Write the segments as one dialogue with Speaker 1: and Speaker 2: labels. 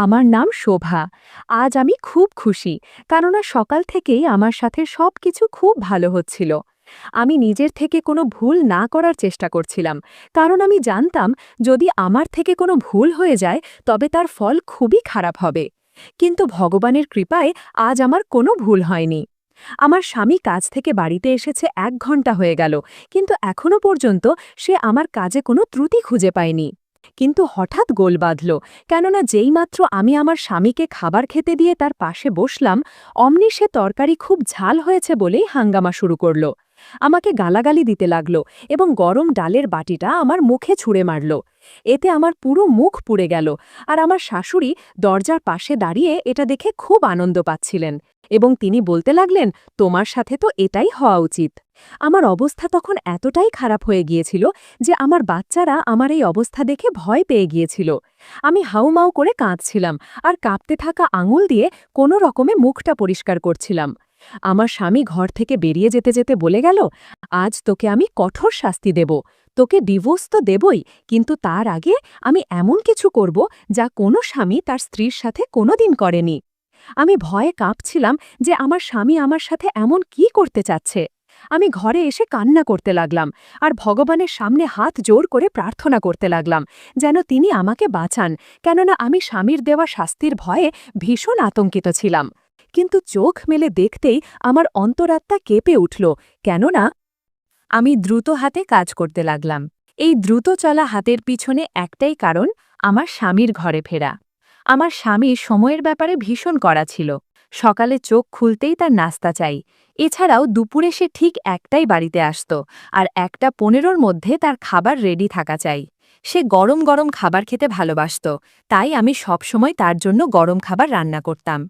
Speaker 1: আমার নাম শোভা। আজ আমি খুব খুশি, কেননা সকাল থেকেই আমার সাথে সবকিছু খুব ভালো হচ্ছিল। আমি নিজের থেকে কোনো ভুল না করার চেষ্টা করছিলাম, কারণ আমি জানতাম যদি আমার থেকে কোনো ভুল হয়ে যায় তবে তার ফল খুবই খারাপ হবে। কিন্তু ভগবানের কৃপায় আজ আমার কোনো ভুল হয়নি। আমার স্বামী কাজ থেকে বাড়িতে এসেছে 1 ঘন্টা হয়ে গেল, কিন্তু এখনো পর্যন্ত সে আমার কাজে কোনো ত্রুটি খুঁজে পায়নি। কিন্তু হঠাৎ গোল বাঁধল, কেননা যেইমাত্র আমি আমার স্বামীকে খাবার খেতে দিয়ে তার পাশে বসলাম, অমনি সে তরকারি খুব ঝাল হয়েছে বলেই হাঙ্গামা শুরু করল। আমাকে গালাগালি দিতে লাগল এবং গরম ডালের বাটিটা আমার মুখে ছুঁড়ে মারল। এতে আমার পুরো মুখ পুড়ে গেল, আর আমার শাশুড়ি দরজার পাশে দাঁড়িয়ে এটা দেখে খুব আনন্দ পাচ্ছিলেন এবং তিনি বলতে লাগলেন, তোমার সাথে তো এটাই হওয়া উচিত। আমার অবস্থা তখন এতটাই খারাপ হয়ে গিয়েছিল যে আমার বাচ্চারা আমার এই অবস্থা দেখে ভয় পেয়ে গিয়েছিল। আমি হাউমাউ করে কাঁদছিলাম আর কাঁপতে থাকা আঙুল দিয়ে কোনো রকমে মুখটা পরিষ্কার করছিলাম। আমার স্বামী ঘর থেকে বেরিয়ে যেতে যেতে বলে গেল, আজ তোকে আমি কঠোর শাস্তি দেব। তোকে ডিভোর্স তো দেবই, কিন্তু তার আগে আমি এমন কিছু করব যা কোনো স্বামী তার স্ত্রীর সাথে কোনোদিন করেনি। আমি ভয়ে কাঁপছিলাম যে আমার স্বামী আমার সাথে এমন কি করতে চাচ্ছে। আমি ঘরে এসে কান্না করতে লাগলাম আর ভগবানের সামনে হাত জোর করে প্রার্থনা করতে লাগলাম যেন তিনি আমাকে বাঁচান, কেননা আমি স্বামীর দেওয়া শাস্তির ভয়ে ভীষণ আতঙ্কিত ছিলাম। কিন্তু চোখ মেলে দেখতেই আমার অন্তরাত্মা কেঁপে উঠল, কেননা আমি দ্রুত হাতে কাজ করতে লাগলাম। এই দ্রুত চলা হাতের পিছনে একটাই কারণ, আমার স্বামীর ঘরে ফেরা। আমার স্বামী সময়ের ব্যাপারে ভীষণ কড়া ছিল। সকালে চোখ খুলতেই তার নাস্তা চাই। এছাড়াও দুপুরে সে ঠিক একটাই বাড়িতে আসত, আর 1:15-র মধ্যে তার খাবার রেডি থাকা চাই। সে গরম গরম খাবার খেতে ভালোবাসত, তাই আমি সবসময় তার জন্য গরম খাবার রান্না করতাম।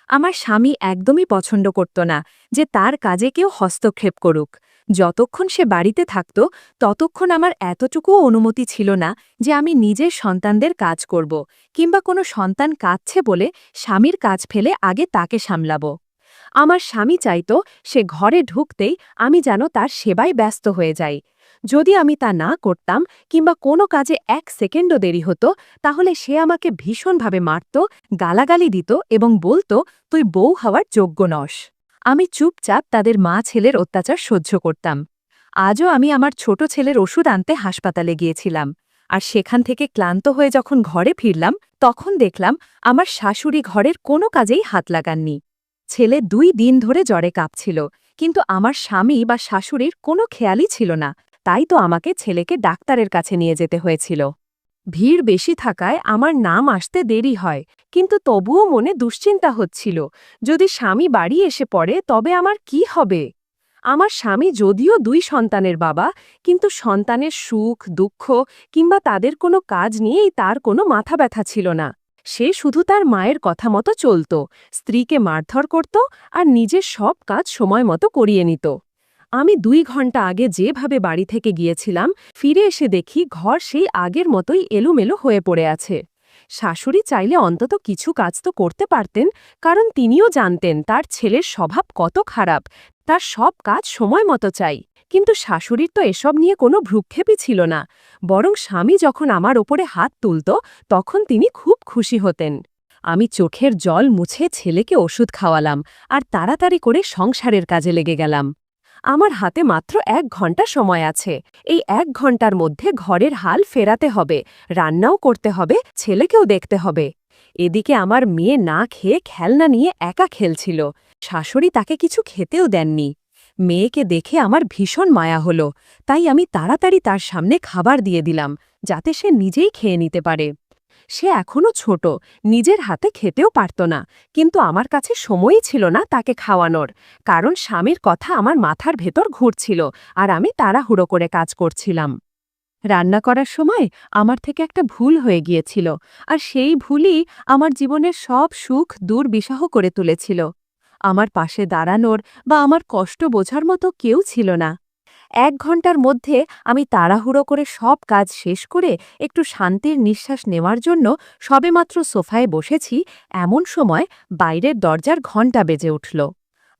Speaker 1: আমার স্বামী একদমই পছন্দ করত না যে তার কাজে কেউ হস্তক্ষেপ করুক। যতক্ষণ সে বাড়িতে থাকত ততক্ষণ আমার এতটুকুও অনুমতি ছিল না যে আমি নিজের সন্তানদের কাজ করব, কিংবা কোনো সন্তান কাঁদছে বলে স্বামীর কাজ ফেলে আগে তাকে সামলাব। আমার স্বামী চাইত সে ঘরে ঢুকতেই আমি যেন তার সেবায় ব্যস্ত হয়ে যাই। যদি আমি তা না করতাম কিংবা কোনো কাজে 1 সেকেন্ডও দেরি হতো, তাহলে সে আমাকে ভীষণভাবে মারত, গালাগালি দিত এবং বলতো, তুই বউ হওয়ার যোগ্য নস। আমি চুপচাপ তাদের মা ছেলের অত্যাচার সহ্য করতাম। আজও আমি আমার ছোট ছেলের ওষুধ আনতে হাসপাতালে গিয়েছিলাম, আর সেখান থেকে ক্লান্ত হয়ে যখন ঘরে ফিরলাম তখন দেখলাম আমার শাশুড়ি ঘরের কোনো কাজেই হাত লাগাননি। ছেলে 2 দিন ধরে জ্বরে কাঁপছিল, কিন্তু আমার স্বামী বা শাশুড়ির কোনো খেয়ালই ছিল না, তাই তো আমাকে ছেলেকে ডাক্তারের কাছে নিয়ে যেতে হয়েছিল। ভিড় বেশি থাকায় আমার নাম আসতে দেরি হয়, কিন্তু তবুও মনে দুশ্চিন্তা হচ্ছিল, যদি স্বামী বাড়ি এসে পড়ে তবে আমার কি হবে। আমার স্বামী যদিও 2 সন্তানের বাবা, কিন্তু সন্তানের সুখ দুঃখ কিংবা তাদের কোনো কাজ নিয়েই তার কোনো মাথা ব্যথা ছিল না। সে শুধু তার মায়ের কথা মতো চলত, স্ত্রীকে মারধর করত আর নিজের সব কাজ সময় মতো করিয়ে নিত। আমি 2 ঘন্টা আগে যেভাবে বাড়ি থেকে গিয়েছিলাম, ফিরে এসে দেখি ঘর সেই আগের মতোই এলোমেলো হয়ে পড়ে আছে। শাশুড়ি চাইলে অন্তত কিছু কাজ তো করতে পারতেন, কারণ তিনিও জানতেন তার ছেলের স্বভাব কত খারাপ, তার সব কাজ সময় মতো চাই। কিন্তু শাশুড়ির তো এসব নিয়ে কোনো ভ্রুক্ষেপই ছিল না, বরং স্বামী যখন আমার ওপরে হাত তুলত তখন তিনি খুব খুশি হতেন। আমি চোখের জল মুছে ছেলেকে ওষুধ খাওয়ালাম আর তাড়াতাড়ি করে সংসারের কাজে লেগে গেলাম। আমার হাতে মাত্র 1 ঘন্টা সময় আছে। এই 1 ঘন্টার মধ্যে ঘরের হাল ফেরাতে হবে, রান্নাও করতে হবে, ছেলেকেও দেখতে হবে। এদিকে আমার মেয়ে না খেয়ে খেলনা নিয়ে একা খেলছিল। শাশুড়ি তাকে কিছু খেতেও দেননি। মেয়েকে দেখে আমার ভীষণ মায়া হলো, তাই আমি তাড়াতাড়ি তার সামনে খাবার দিয়ে দিলাম, যাতে সে নিজেই খেয়ে নিতে পারে। সে এখনো ছোট, নিজের হাতে খেতেও পারত না, কিন্তু আমার কাছে সময়ই ছিল না তাকে খাওয়ানোর, কারণ স্বামীর কথা আমার মাথার ভেতর ঘুরছিল আর আমি তাড়াহুড়ো করে কাজ করছিলাম। রান্না করার সময় আমার থেকে একটা ভুল হয়ে গিয়েছিল, আর সেই ভুলই আমার জীবনের সব সুখ দুর্বিষহ করে তুলেছিল। আমার পাশে দাঁড়ানোর বা আমার কষ্ট বোঝার মতো কেউ ছিল না। 1 ঘন্টার মধ্যে আমি তাড়াহুড়ো করে সব কাজ শেষ করে একটু শান্তির নিঃশ্বাস নেওয়ার জন্য সবেমাত্র সোফায় বসেছি, এমন সময় বাইরের দরজার ঘণ্টা বেজে উঠল।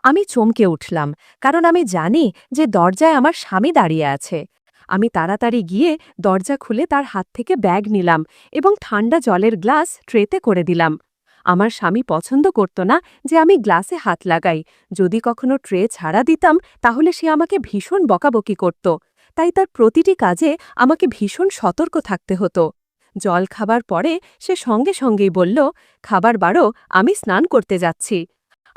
Speaker 1: আমি চমকে উঠলাম, কারণ আমি জানি যে দরজায় আমার স্বামী দাঁড়িয়ে আছে। আমি তাড়াতাড়ি গিয়ে দরজা খুলে তার হাত থেকে ব্যাগ নিলাম এবং ঠান্ডা জলের গ্লাস ট্রেতে করে দিলাম। আমার স্বামী পছন্দ করত না যে আমি গ্লাসে হাত লাগাই। যদি কখনো ট্রে ছাড়া দিতাম তাহলে সে আমাকে ভীষণ বকাবকি করত। তাই তার প্রতিটি কাজে আমাকে ভীষণ সতর্ক থাকতে হতো। জল খাবার পরে সে সঙ্গে সঙ্গেই বলল, খাবার বাড়ো, আমি স্নান করতে যাচ্ছি।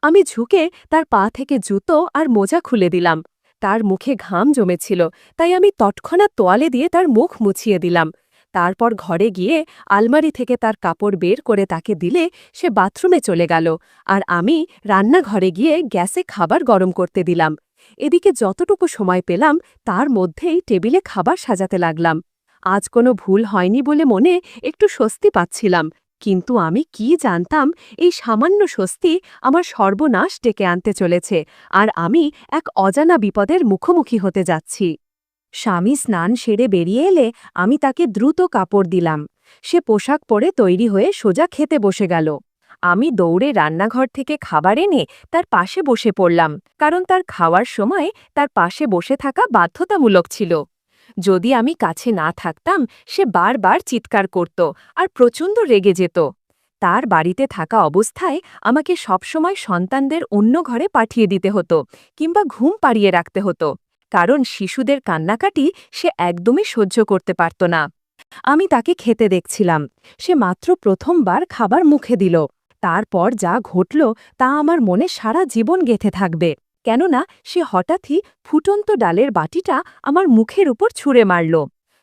Speaker 1: আমি ঝুঁকে তার পা থেকে জুতো আর মোজা খুলে দিলাম। তার মুখে ঘাম জমেছিল, তাই আমি তৎক্ষণাৎ তোয়ালে দিয়ে তার মুখ মুছিয়ে দিলাম। তারপর ঘরে গিয়ে আলমারি থেকে তার কাপড় বের করে তাকে দিলে সে বাথরুমে চলে গেল, আর আমি রান্নাঘরে গিয়ে গ্যাসে খাবার গরম করতে দিলাম। এদিকে যতটুকু সময় পেলাম তার মধ্যেই টেবিলে খাবার সাজাতে লাগলাম। আজ কোনো ভুল হয়নি বলে মনে একটু স্বস্তি পাচ্ছিলাম, কিন্তু আমি কি জানতাম এই সামান্য স্বস্তি আমার সর্বনাশ ডেকে আনতে চলেছে, আর আমি এক অজানা বিপদের মুখোমুখি হতে যাচ্ছি। স্বামী স্নান সেরে বেরিয়ে এলে আমি তাকে দ্রুত কাপড় দিলাম। সে পোশাক পরে তৈরি হয়ে সোজা খেতে বসে গেল। আমি দৌড়ে রান্নাঘর থেকে খাবার এনে তার পাশে বসে পড়লাম, কারণ তার খাওয়ার সময় তার পাশে বসে থাকা বাধ্যতামূলক ছিল। যদি আমি কাছে না থাকতাম সে বারবার চিৎকার করত আর প্রচণ্ড রেগে যেত। তার বাড়িতে থাকা অবস্থায় আমাকে সবসময় সন্তানদের অন্য ঘরে পাঠিয়ে দিতে হতো কিংবা ঘুম পাড়িয়ে রাখতে হতো, কারণ শিশুদের কান্নাকাটি সে একদমই সহ্য করতে পারত না। আমি তাকে খেতে দেখছিলাম। সে মাত্র প্রথমবার খাবার মুখে দিল। তারপর যা ঘটল তা আমার মনে সারা জীবন গেঁথে থাকবে, কেননা সে হঠাৎই ফুটন্ত ডালের বাটিটা আমার মুখের উপর ছুঁড়ে মারল।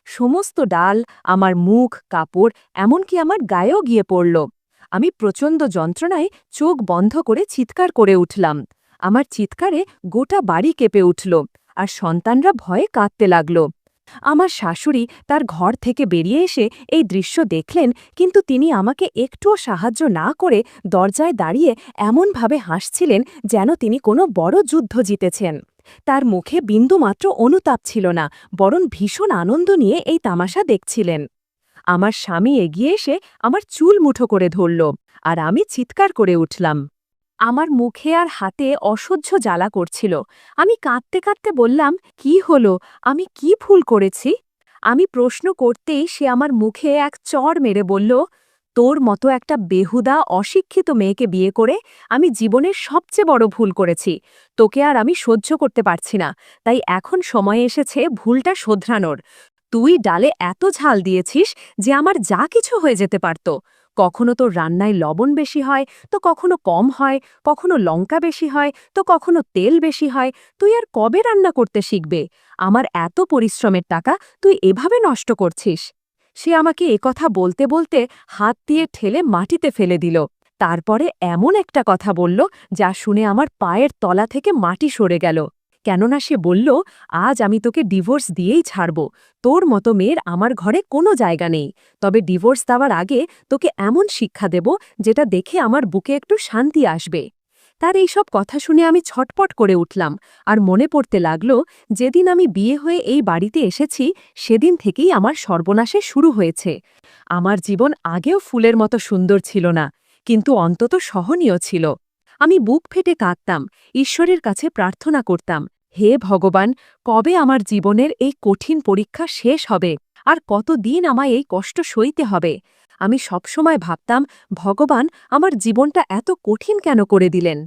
Speaker 1: সমস্ত ডাল, আমার মুখ, কাপড়, এমনকি আমার গায়েও গিয়ে পড়ল। আমি প্রচণ্ড যন্ত্রণায় চোখ বন্ধ করে চিৎকার করে উঠলাম। আমার চিৎকারে গোটা বাড়ি কেঁপে উঠল, আর সন্তানরা ভয়ে কাঁদতে লাগল। আমার শাশুড়ি তার ঘর থেকে বেরিয়ে এসে এই দৃশ্য দেখলেন, কিন্তু তিনি আমাকে একটুও সাহায্য না করে দরজায় দাঁড়িয়ে এমনভাবে হাসছিলেন যেন তিনি কোনো বড় যুদ্ধ জিতেছেন। তার মুখে বিন্দুমাত্র অনুতাপ ছিল না, বরং ভীষণ আনন্দ নিয়ে এই তামাশা দেখছিলেন। আমার স্বামী এগিয়ে এসে আমার চুল মুঠো করে ধরল, আর আমি চিৎকার করে উঠলাম। আমার মুখে আর হাতে অসহ্য জ্বালা করছিল। আমি কাঁদতে কাঁদতে বললাম, কি হলো, আমি কি ভুল করেছি? আমি প্রশ্ন করতেই সে আমার মুখে এক চড় মেরে বলল, তোর মতো একটা বেহুদা অশিক্ষিত মেয়েকে বিয়ে করে আমি জীবনের সবচেয়ে বড় ভুল করেছি। তোকে আর আমি সহ্য করতে পারছি না, তাই এখন সময় এসেছে ভুলটা শোধরানোর। তুই ডালে এত ঝাল দিয়েছিস যে আমার যা কিছু হয়ে যেতে পারত। কখনো তোর রান্নায় লবণ বেশি হয়, তো কখনো কম হয়, কখনো লঙ্কা বেশি হয়, তো কখনো তেল বেশি হয়। তুই আর কবে রান্না করতে শিখবে? আমার এত পরিশ্রমের টাকা তুই এভাবে নষ্ট করছিস। সে আমাকে একথা বলতে বলতে হাত দিয়ে ঠেলে মাটিতে ফেলে দিল। তারপরে এমন একটা কথা বলল যা শুনে আমার পায়ের তলা থেকে মাটি সরে গেল। কেননা সে বলল, আজ আমি তোকে ডিভোর্স দিয়েই ছাড়ব। তোর মতো মেয়ের আমার ঘরে কোনো জায়গা নেই। তবে ডিভোর্স দেওয়ার আগে তোকে এমন শিক্ষা দেব যেটা দেখে আমার বুকে একটু শান্তি আসবে। তার এইসব কথা শুনে আমি ছটপট করে উঠলাম, আর মনে পড়তে লাগল যেদিন আমি বিয়ে হয়ে এই বাড়িতে এসেছি সেদিন থেকেই আমার সর্বনাশে শুরু হয়েছে। আমার জীবন আগেও ফুলের মতো সুন্দর ছিল না, কিন্তু অন্তত সহনীয় ছিল। আমি বুক ফেটে কাঁদতাম, ঈশ্বরের কাছে প্রার্থনা করতাম, হে ভগবান, কবে আমার জীবনের এই কঠিন পরীক্ষা শেষ হবে, আর কতদিন আমায় এই কষ্ট সইতে হবে। আমি সবসময় ভাবতাম, ভগবান আমার জীবনটা এত কঠিন কেন করে দিলেন।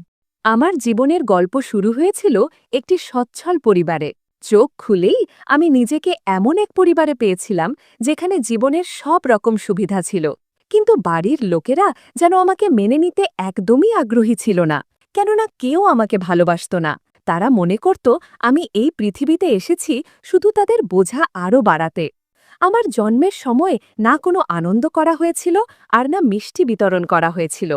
Speaker 1: আমার জীবনের গল্প শুরু হয়েছিল একটি সচ্ছল পরিবারে। চোখ খুলেই আমি নিজেকে এমন এক পরিবারে পেয়েছিলাম যেখানে জীবনের সব রকম সুবিধা ছিল, কিন্তু বাড়ির লোকেরা যেন আমাকে মেনে নিতে একদমই আগ্রহী ছিল না, কেননা কেউ আমাকে ভালোবাসত না। তারা মনে করত আমি এই পৃথিবীতে এসেছি শুধু তাদের বোঝা আরও বাড়াতে। আমার জন্মের সময় না কোনো আনন্দ করা হয়েছিল, আর না মিষ্টি বিতরণ করা হয়েছিল।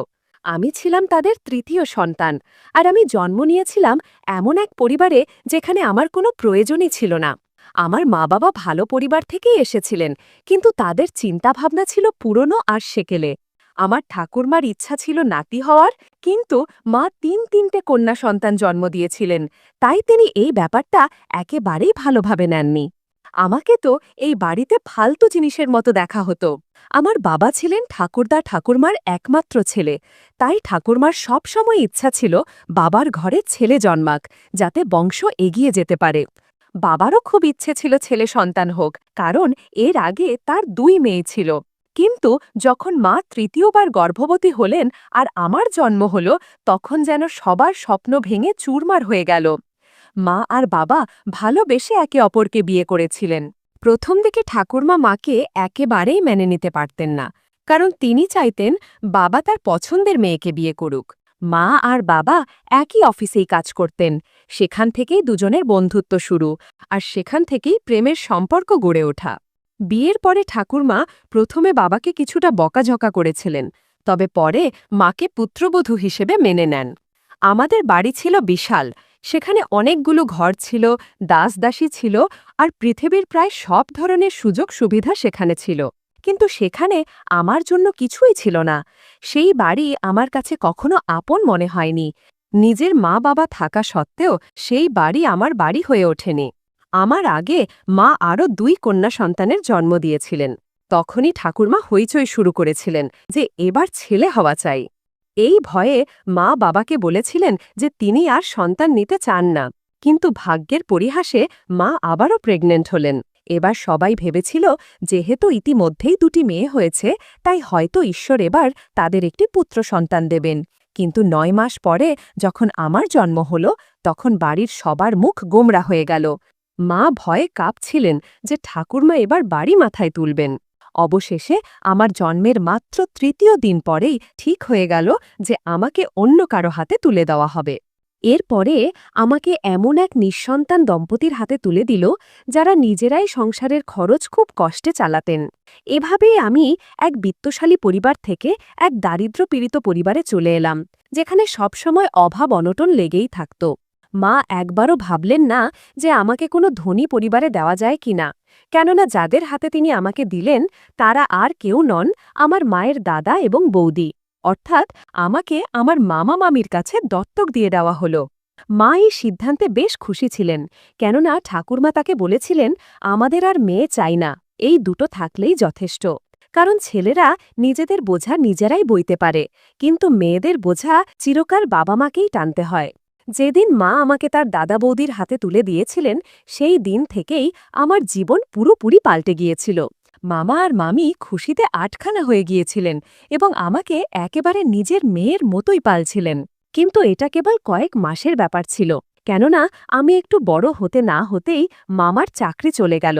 Speaker 1: আমি ছিলাম তাদের তৃতীয় সন্তান, আর আমি জন্ম নিয়েছিলাম এমন এক পরিবারে যেখানে আমার কোনো প্রয়োজনই ছিল না। আমার মা বাবা ভালো পরিবার থেকেই এসেছিলেন, কিন্তু তাদের চিন্তাভাবনা ছিল পুরনো আর সেকেলে। আমার ঠাকুরমার ইচ্ছা ছিল নাতি হওয়ার, কিন্তু মা তিনটে কন্যা সন্তান জন্ম দিয়েছিলেন, তাই তিনি এই ব্যাপারটা একেবারেই ভালোভাবে নেননি। আমাকে তো এই বাড়িতে ফালতু জিনিসের মতো দেখা হতো। আমার বাবা ছিলেন ঠাকুরদা ঠাকুরমার একমাত্র ছেলে, তাই ঠাকুরমার সবসময় ইচ্ছা ছিল বাবার ঘরে ছেলে জন্মাক, যাতে বংশ এগিয়ে যেতে পারে। বাবারও খুব ইচ্ছে ছিল ছেলে সন্তান হোক, কারণ এর আগে তার 2 মেয়ে ছিল। কিন্তু যখন মা তৃতীয়বার গর্ভবতী হলেন আর আমার জন্ম হল, তখন যেন সবার স্বপ্ন ভেঙে চুরমার হয়ে গেল। মা আর বাবা ভালোবেসে একে অপরকে বিয়ে করেছিলেন। প্রথম দিকে ঠাকুরমা মাকে একেবারেই মেনে নিতে পারতেন না, কারণ তিনি চাইতেন বাবা তার পছন্দের মেয়েকে বিয়ে করুক। মা আর বাবা একই অফিসেই কাজ করতেন, সেখান থেকেই দুজনের বন্ধুত্ব শুরু, আর সেখান থেকেই প্রেমের সম্পর্ক গড়ে ওঠা। বিয়ের পরে ঠাকুরমা প্রথমে বাবাকে কিছুটা বকাঝকা করেছিলেন, তবে পরে মাকে পুত্রবধূ হিসেবে মেনে নেন। আমাদের বাড়ি ছিল বিশাল, সেখানে অনেকগুলো ঘর ছিল, দাসদাসী ছিল, আর পৃথিবীর প্রায় সব ধরনের সুযোগ সুবিধা সেখানে ছিল। কিন্তু সেখানে আমার জন্য কিছুই ছিল না। সেই বাড়ি আমার কাছে কখনো আপন মনে হয়নি। নিজের মা বাবা থাকা সত্ত্বেও সেই বাড়ি আমার বাড়ি হয়ে ওঠেনি। আমার আগে মা আরও 2 কন্যা সন্তানের জন্ম দিয়েছিলেন। তখনই ঠাকুরমা হইচই শুরু করেছিলেন যে এবার ছেলে হওয়া চাই। এই ভয়ে মা বাবাকে বলেছিলেন যে তিনি আর সন্তান নিতে চান না। কিন্তু ভাগ্যের পরিহাসে মা আবারও প্রেগনেন্ট হলেন। এবার সবাই ভেবেছিল যেহেতু ইতিমধ্যেই 2টি মেয়ে হয়েছে, তাই হয়তো ঈশ্বর এবার তাদের একটি পুত্র সন্তান দেবেন। কিন্তু 9 মাস পরে যখন আমার জন্ম হল, তখন বাড়ির সবার মুখ গোমরা হয়ে গেল। মা ভয়ে কাঁপছিলেন যে ঠাকুরমা এবার বাড়ি মাথায় তুলবেন। অবশেষে আমার জন্মের মাত্র 3য় দিন পরেই ঠিক হয়ে গেল যে আমাকে অন্য কারো হাতে তুলে দেওয়া হবে। এরপরে আমাকে এমন এক নিঃসন্তান দম্পতির হাতে তুলে দিল, যারা নিজেরাই সংসারের খরচ খুব কষ্টে চালাতেন। এভাবেই আমি এক বিত্তশালী পরিবার থেকে এক দারিদ্র্যপীড়িত পরিবারে চলে এলাম, যেখানে সবসময় অভাব অনটন লেগেই থাকত। মা একবারও ভাবলেন না যে আমাকে কোনো ধনী পরিবারে দেওয়া যায় কিনা, কেননা যাদের হাতে তিনি আমাকে দিলেন তারা আর কেউ নন, আমার মায়ের দাদা এবং বৌদি। অর্থাৎ আমাকে আমার মামা মামির কাছে দত্তক দিয়ে দেওয়া হল। মা এই সিদ্ধান্তে বেশ খুশি ছিলেন, কেননা ঠাকুরমা তাকে বলেছিলেন আমাদের আর মেয়ে চাই না, এই 2টো থাকলেই যথেষ্ট। কারণ ছেলেরা নিজেদের বোঝা নিজেরাই বইতে পারে, কিন্তু মেয়েদের বোঝা চিরকাল বাবা মাকেই টানতে হয়। যেদিন মা আমাকে তার দাদা বৌদির হাতে তুলে দিয়েছিলেন, সেই দিন থেকেই আমার জীবন পুরোপুরি পাল্টে গিয়েছিল। মামা আর মামি খুশিতে আটখানা হয়ে গিয়েছিলেন এবং আমাকে একেবারে নিজের মেয়ের মতোই পালছিলেন। কিন্তু এটা কেবল কয়েক মাসের ব্যাপার ছিল, কেননা আমি একটু বড় হতে না হতেই মামার চাকরি চলে গেল।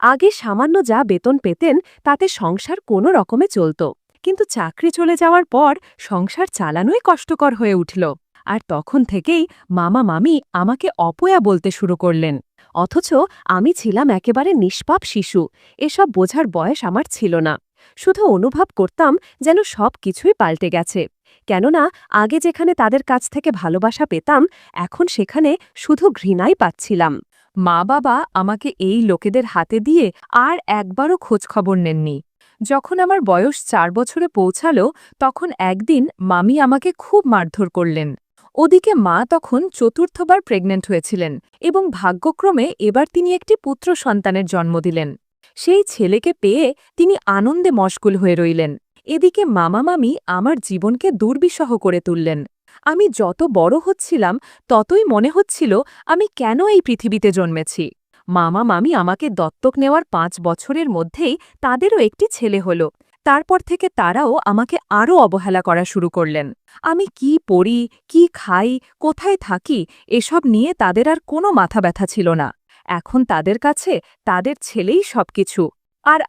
Speaker 1: আগে সামান্য যা বেতন পেতেন তাতে সংসার কোনো রকমে চলত, কিন্তু চাকরি চলে যাওয়ার পর সংসার চালানোই কষ্টকর হয়ে উঠল। আর তখন থেকেই মামা মামি আমাকে অপয়া বলতে শুরু করলেন, অথচ আমি ছিলাম একেবারে নিষ্পাপ শিশু। এসব বোঝার বয়স আমার ছিল না। শুধু অনুভব করতাম যেন সব কিছুই পাল্টে গেছে, কেননা আগে যেখানে তাদের কাছ থেকে ভালোবাসা পেতাম, এখন সেখানে শুধু ঘৃণাই পাচ্ছিলাম। মা বাবা আমাকে এই লোকেদের হাতে দিয়ে আর একবারও খোঁজখবর নেননি। যখন আমার বয়স 4 বছরে পৌঁছালো, তখন একদিন মামি আমাকে খুব মারধর করলেন। ওদিকে মা তখন 4র্থবার প্রেগনেন্ট হয়েছিলেন এবং ভাগ্যক্রমে এবার তিনি একটি পুত্র সন্তানের জন্ম দিলেন। সেই ছেলেকে পেয়ে তিনি আনন্দে মশগুল হয়ে রইলেন। এদিকে মামা মামি আমার জীবনকে দুর্বিষহ করে তুললেন। আমি যত বড় হচ্ছিলাম ততই মনে হচ্ছিল আমি কেন এই পৃথিবীতে জন্মেছি। মামা মামি আমাকে দত্তক নেওয়ার 5 বছরের মধ্যেই তাদেরও একটি ছেলে হল। তারপর থেকে তারাও আমাকে আরও অবহেলা করা শুরু করলেন। আমি কি পড়ি, কি খাই, কোথায় থাকি, এসব নিয়ে তাদের আর কোনো মাথা ব্যথা ছিল না। এখন তাদের কাছে তাদের ছেলেই সবকিছু, আর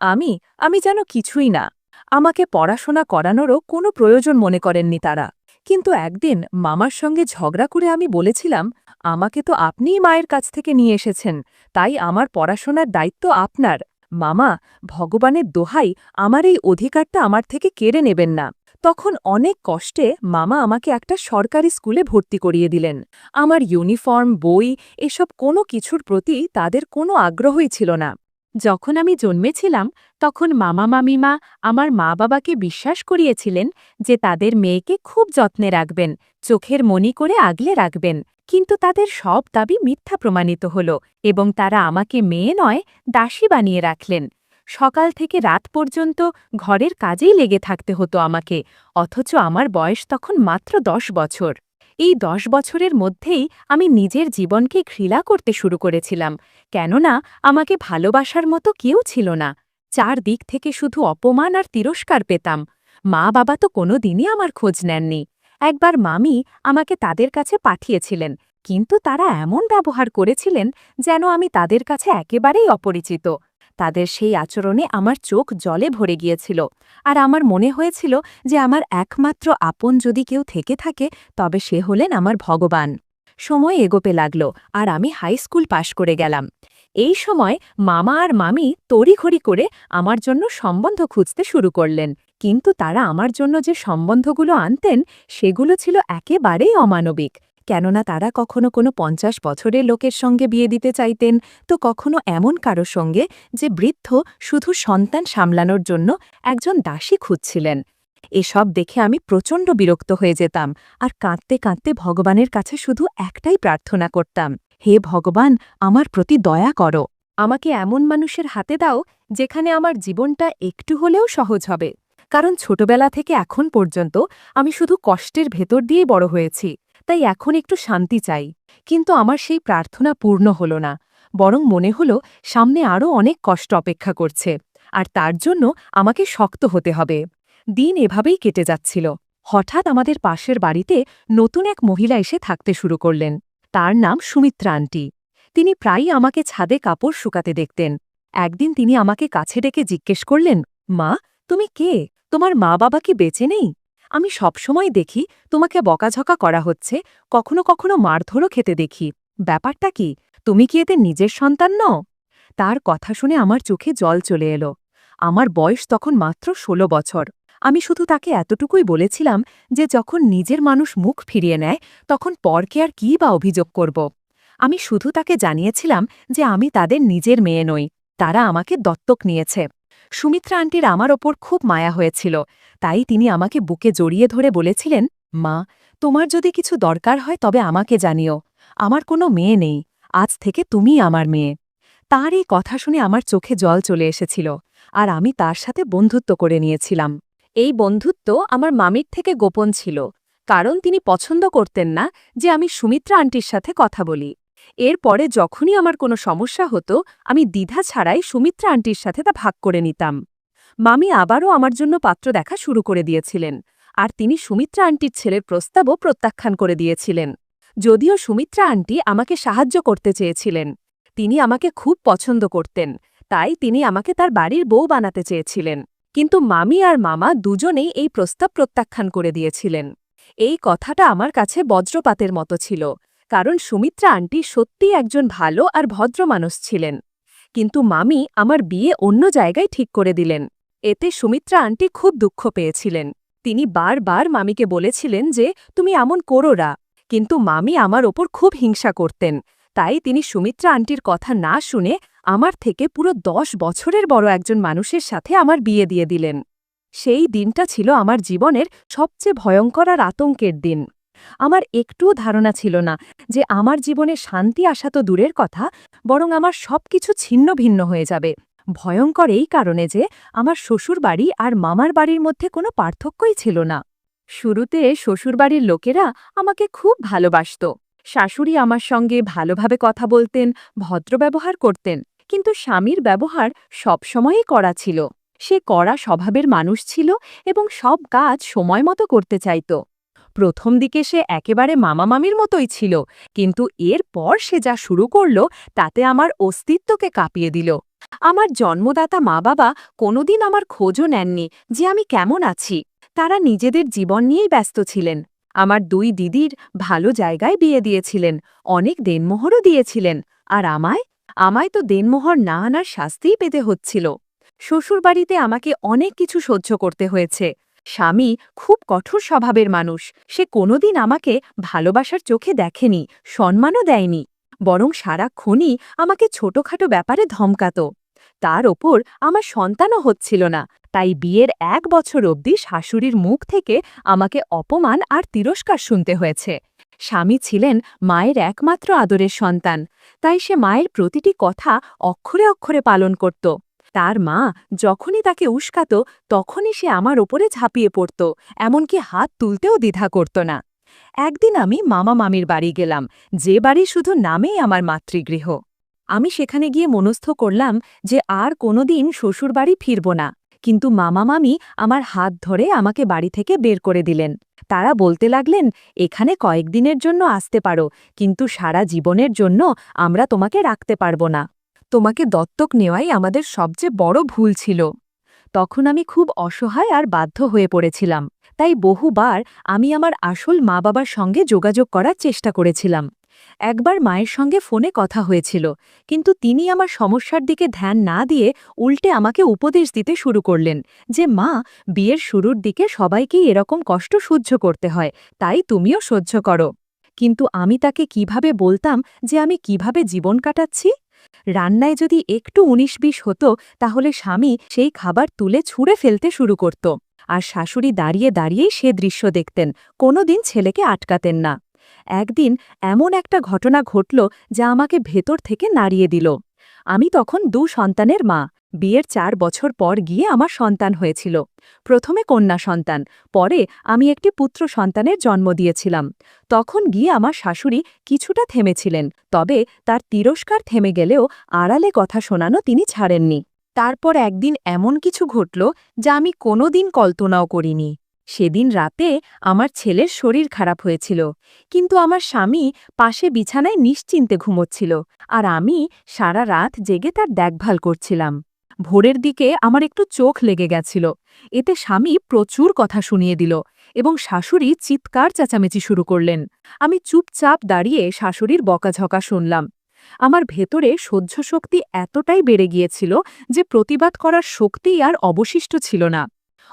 Speaker 1: আমি যেন কিছুই না। আমাকে পড়াশোনা করানোরও কোনো প্রয়োজন মনে করেননি তারা। কিন্তু একদিন মামার সঙ্গে ঝগড়া করে আমি বলেছিলাম, আমাকে তো আপনিই মায়ের কাছ থেকে নিয়ে এসেছেন, তাই আমার পড়াশোনার দায়িত্ব আপনার। মামা, ভগবানের দোহাই, আমার এই অধিকারটা আমার থেকে কেড়ে নেবেন না। তখন অনেক কষ্টে মামা আমাকে একটা সরকারি স্কুলে ভর্তি করিয়ে দিলেন। আমার ইউনিফর্ম, বই, এসব কোনো কিছুর প্রতি তাদের কোনো আগ্রহই ছিল না। যখন আমি জন্মেছিলাম তখন মামা মামিমা আমার মা বাবাকে বিশ্বাস করিয়েছিলেন যে তাদের মেয়েকে খুব যত্নে রাখবেন, চোখের মণি করে আগলে রাখবেন। কিন্তু তাদের সব দাবি মিথ্যা প্রমাণিত হল এবং তারা আমাকে মেয়ে নয়, দাসী বানিয়ে রাখলেন। সকাল থেকে রাত পর্যন্ত ঘরের কাজেই লেগে থাকতে হতো আমাকে, অথচ আমার বয়স তখন মাত্র 10 বছর। এই 10 বছরের মধ্যেই আমি নিজের জীবনকে ঘৃণা করতে শুরু করেছিলাম, কেননা আমাকে ভালোবাসার মতো কেউ ছিল না। চারদিক থেকে শুধু অপমান আর তিরস্কার পেতাম। মা বাবা তো কোনোদিনই আমার খোঁজ নেননি। একবার মামি আমাকে তাদের কাছে পাঠিয়েছিলেন, কিন্তু তারা এমন ব্যবহার করেছিলেন যেন আমি তাদের কাছে একেবারেই অপরিচিত। তাদের সেই আচরণে আমার চোখ জলে ভরে গিয়েছিল, আর আমার মনে হয়েছিল যে আমার একমাত্র আপন যদি কেউ থেকে থাকে তবে সে হলেন আমার ভগবান। সময় এগোতে লাগল, আর আমি হাই স্কুল পাশ করে গেলাম। এই সময় মামা আর মামি তড়িঘড়ি করে আমার জন্য সম্বন্ধ খুঁজতে শুরু করলেন, কিন্তু তারা আমার জন্য যে সম্বন্ধগুলো আনতেন সেগুলো ছিল একেবারেই অমানবিক। কেননা তারা কখনো কোনো 50 বছরের লোকের সঙ্গে বিয়ে দিতে চাইতেন, তো কখনো এমন কারো সঙ্গে যে বৃদ্ধ শুধু সন্তান সামলানোর জন্য একজন দাসী খুঁজছিলেন। এসব দেখে আমি প্রচণ্ড বিরক্ত হয়ে যেতাম, আর কাঁদতে কাঁদতে ভগবানের কাছে শুধু একটাই প্রার্থনা করতাম, হে ভগবান, আমার প্রতি দয়া করো। আমাকে এমন মানুষের হাতে দাও যেখানে আমার জীবনটা একটু হলেও সহজ হবে। কারণ ছোটবেলা থেকে এখন পর্যন্ত আমি শুধু কষ্টের ভেতর দিয়েই বড় হয়েছি, তাই এখন একটু শান্তি চাই। কিন্তু আমার সেই প্রার্থনা পূর্ণ হল না, বরং মনে হল সামনে আরও অনেক কষ্ট অপেক্ষা করছে, আর তার জন্য আমাকে শক্ত হতে হবে। দিন এভাবেই কেটে যাচ্ছিল। হঠাৎ আমাদের পাশের বাড়িতে নতুন এক মহিলা এসে থাকতে শুরু করলেন। তার নাম সুমিত্রা আন্টি। তিনি প্রায়ই আমাকে ছাদে কাপড় শুকাতে দেখতেন। একদিন তিনি আমাকে কাছে ডেকে জিজ্ঞেস করলেন, মা, তুমি কে? তোমার মা বাবা কি বেঁচে নেই? আমি সবসময় দেখি তোমাকে বকাঝকা করা হচ্ছে, কখনো কখনো মারধরও খেতে দেখি। ব্যাপারটা কি? তুমি কি এতে নিজের সন্তান নও? তার কথা শুনে আমার চোখে জল চলে এলো। আমার বয়স তখন মাত্র 16 বছর। আমি শুধু তাকে এতটুকুই বলেছিলাম যে যখন নিজের মানুষ মুখ ফিরিয়ে নেয় তখন পরকে আর কী বা অভিযোগ করব। আমি শুধু তাকে জানিয়েছিলাম যে আমি তাদের নিজের মেয়ে নই, তারা আমাকে দত্তক নিয়েছে। সুমিত্রা আন্টির আমার ওপর খুব মায়া হয়েছিল, তাই তিনি আমাকে বুকে জড়িয়ে ধরে বলেছিলেন, মা, তোমার যদি কিছু দরকার হয় তবে আমাকে জানিও। আমার কোনো মেয়ে নেই, আজ থেকে তুমিই আমার মেয়ে। তার এই কথা শুনে আমার চোখে জল চলে এসেছিল, আর আমি তার সাথে বন্ধুত্ব করে নিয়েছিলাম। এই বন্ধুত্ব আমার মামির থেকে গোপন ছিল, কারণ তিনি পছন্দ করতেন না যে আমি সুমিত্রা আন্টির সাথে কথা বলি। এরপরে যখনই আমার কোনো সমস্যা হতো আমি দ্বিধা ছাড়াই সুমিত্রা আন্টির সাথে তা ভাগ করে নিতাম। মামি আবারও আমার জন্য পাত্র দেখা শুরু করে দিয়েছিলেন, আর তিনি সুমিত্রা আন্টির ছেলের প্রস্তাবও প্রত্যাখ্যান করে দিয়েছিলেন। যদিও সুমিত্রা আন্টি আমাকে সাহায্য করতে চেয়েছিলেন, তিনি আমাকে খুব পছন্দ করতেন, তাই তিনি আমাকে তার বাড়ির বউ বানাতে চেয়েছিলেন। কিন্তু মামি আর মামা দুজনেই এই প্রস্তাব প্রত্যাখ্যান করে দিয়েছিলেন। এই কথাটা আমার কাছে বজ্রপাতের মতো ছিল, কারণ সুমিত্রা আন্টি সত্যিই একজন ভালো আর ভদ্র মানুষ ছিলেন। কিন্তু মামি আমার বিয়ে অন্য জায়গায় ঠিক করে দিলেন। এতে সুমিত্রা আন্টি খুব দুঃখ পেয়েছিলেন। তিনি বারবার মামিকে বলেছিলেন যে তুমি এমন করো না, কিন্তু মামি আমার ওপর খুব হিংসা করতেন। তাই তিনি সুমিত্রা আন্টির কথা না শুনে আমার থেকে পুরো 10 বছরের বড় একজন মানুষের সাথে আমার বিয়ে দিয়ে দিলেন। সেই দিনটা ছিল আমার জীবনের সবচেয়ে ভয়ঙ্কর আর আতঙ্কের দিন। আমার একটুও ধারণা ছিল না যে আমার জীবনে শান্তি আসা তো দূরের কথা, বরং আমার সবকিছু ছিন্ন ভিন্ন হয়ে যাবে। ভয়ঙ্কর এই কারণে যে আমার শ্বশুরবাড়ি আর মামার বাড়ির মধ্যে কোনো পার্থক্যই ছিল না। শুরুতে শ্বশুরবাড়ির লোকেরা আমাকে খুব ভালোবাসত। শাশুড়ি আমার সঙ্গে ভালোভাবে কথা বলতেন, ভদ্র ব্যবহার করতেন, কিন্তু স্বামীর ব্যবহার সবসময়ই কড়া ছিল। সে কড়া স্বভাবের মানুষ ছিল এবং সব কাজ সময় মতো করতে চাইত। প্রথম দিকে সে একেবারে মামা মামির মতোই ছিল, কিন্তু এরপর সে যা শুরু করল তাতে আমার অস্তিত্বকে কাঁপিয়ে দিল। আমার জন্মদাতা মা বাবা কোনোদিন আমার খোঁজও নেননি যে আমি কেমন আছি। তারা নিজেদের জীবন নিয়েই ব্যস্ত ছিলেন। আমার 2 দিদির ভালো জায়গায় বিয়ে দিয়েছিলেন, অনেক দেনমোহরও দিয়েছিলেন, আর আমায় আমায় তো দেনমোহর না আনার শাস্তিই পেতে হচ্ছিল। শ্বশুরবাড়িতে আমাকে অনেক কিছু সহ্য করতে হয়েছে। স্বামী খুব কঠোর স্বভাবের মানুষ, সে কোনোদিন আমাকে ভালোবাসার চোখে দেখেনি, সম্মানও দেয়নি, বরং সারাক্ষণই আমাকে ছোটখাটো ব্যাপারে ধমকাত। তার ওপর আমার সন্তানও হচ্ছিল না, তাই বিয়ের 1 বছর অবধি শাশুড়ির মুখ থেকে আমাকে অপমান আর তিরস্কার শুনতে হয়েছে। স্বামী ছিলেন মায়ের একমাত্র আদরের সন্তান, তাই সে মায়ের প্রতিটি কথা অক্ষরে অক্ষরে পালন করত। তার মা যখনই তাকে উস্কাত তখনই সে আমার ওপরে ঝাঁপিয়ে পড়ত, এমনকি হাত তুলতেও দ্বিধা করত না। একদিন আমি মামা মামির বাড়ি গেলাম, যে বাড়ি শুধু নামেই আমার মাতৃগৃহ। আমি সেখানে গিয়ে মনস্থ করলাম যে আর কোনোদিন শ্বশুর বাড়ি ফিরব না। কিন্তু মামা মামি আমার হাত ধরে আমাকে বাড়ি থেকে বের করে দিলেন। তারা বলতে লাগলেন, এখানে কয়েকদিনের জন্য আসতে পারো, কিন্তু সারা জীবনের জন্য আমরা তোমাকে রাখতে পারব না। তোমাকে দত্তক নেওয়াই আমাদের সবচেয়ে বড় ভুল ছিল। তখন আমি খুব অসহায় আর বাধ্য হয়ে পড়েছিলাম। তাই বহুবার আমি আমার আসল মা বাবার সঙ্গে যোগাযোগ করার চেষ্টা করেছিলাম। একবার মায়ের সঙ্গে ফোনে কথা হয়েছিল, কিন্তু তিনি আমার সমস্যার দিকে ধ্যান না দিয়ে উল্টে আমাকে উপদেশ দিতে শুরু করলেন যে মা, বিয়ের শুরুর দিকে সবাইকেই এরকম কষ্ট সহ্য করতে হয়, তাই তুমিও সহ্য করো। কিন্তু আমি তাকে কিভাবে বলতাম যে আমি কিভাবে জীবন কাটাচ্ছি? রান্নায় যদি একটু ১৯-২০ হতো, তাহলে স্বামী সেই খাবার তুলে ছুঁড়ে ফেলতে শুরু করত। আর শাশুড়ি দাঁড়িয়ে দাঁড়িয়েই সে দৃশ্য দেখতেন, কোনোদিন ছেলেকে আটকাতেন না। একদিন এমন একটা ঘটনা ঘটল যা আমাকে ভেতর থেকে নাড়িয়ে দিল। আমি তখন ২ সন্তানের মা। বিয়ের ৪ বছর পর গিয়ে আমার সন্তান হয়েছিল। প্রথমে কন্যা সন্তান, পরে আমি একটি পুত্র সন্তানের জন্ম দিয়েছিলাম। তখন গিয়ে আমার শাশুড়ি কিছুটা থেমেছিলেন, তবে তার তিরস্কার থেমে গেলেও আড়ালে কথা শোনানো তিনি ছাড়েননি। তারপর একদিন এমন কিছু ঘটল যা আমি কোনোদিন কল্পনাও করিনি। সেদিন রাতে আমার ছেলের শরীর খারাপ হয়েছিল, কিন্তু আমার স্বামী পাশে বিছানায় নিশ্চিন্তে ঘুমোচ্ছিল, আর আমি সারা রাত জেগে তার দেখভাল করছিলাম। ভোরের দিকে আমার একটু চোখ লেগে গেছিল। এতে স্বামী প্রচুর কথা শুনিয়ে দিল এবং শাশুড়ি চিৎকার চেঁচামেচি শুরু করলেন। আমি চুপচাপ দাঁড়িয়ে শাশুড়ির বকাঝকা শুনলাম। আমার ভেতরে সহ্য শক্তি এতটাই বেড়ে গিয়েছিল যে প্রতিবাদ করার শক্তিই আর অবশিষ্ট ছিল না।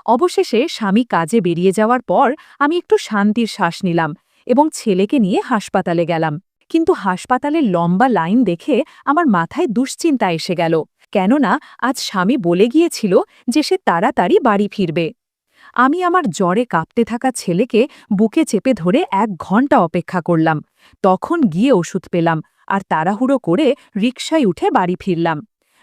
Speaker 1: অবশেষে স্বামী কাজে বেরিয়ে যাওয়ার পর আমি একটু শান্তির শ্বাস নিলাম এবং ছেলেকে নিয়ে হাসপাতালে গেলাম। কিন্তু হাসপাতালের লম্বা লাইন দেখে আমার মাথায় দুশ্চিন্তা এসে গেল, কেননা আজ স্বামী বলে গিয়েছিল যে সে তাড়াতাড়ি বাড়ি ফিরবে। আমি আমার জ্বরে কাঁপতে থাকা ছেলেকে বুকে চেপে ধরে ১ ঘন্টা অপেক্ষা করলাম। তখন গিয়ে ওষুধ পেলাম আর তাড়াহুড়ো করে রিকশায় উঠে বাড়ি ফিরলাম।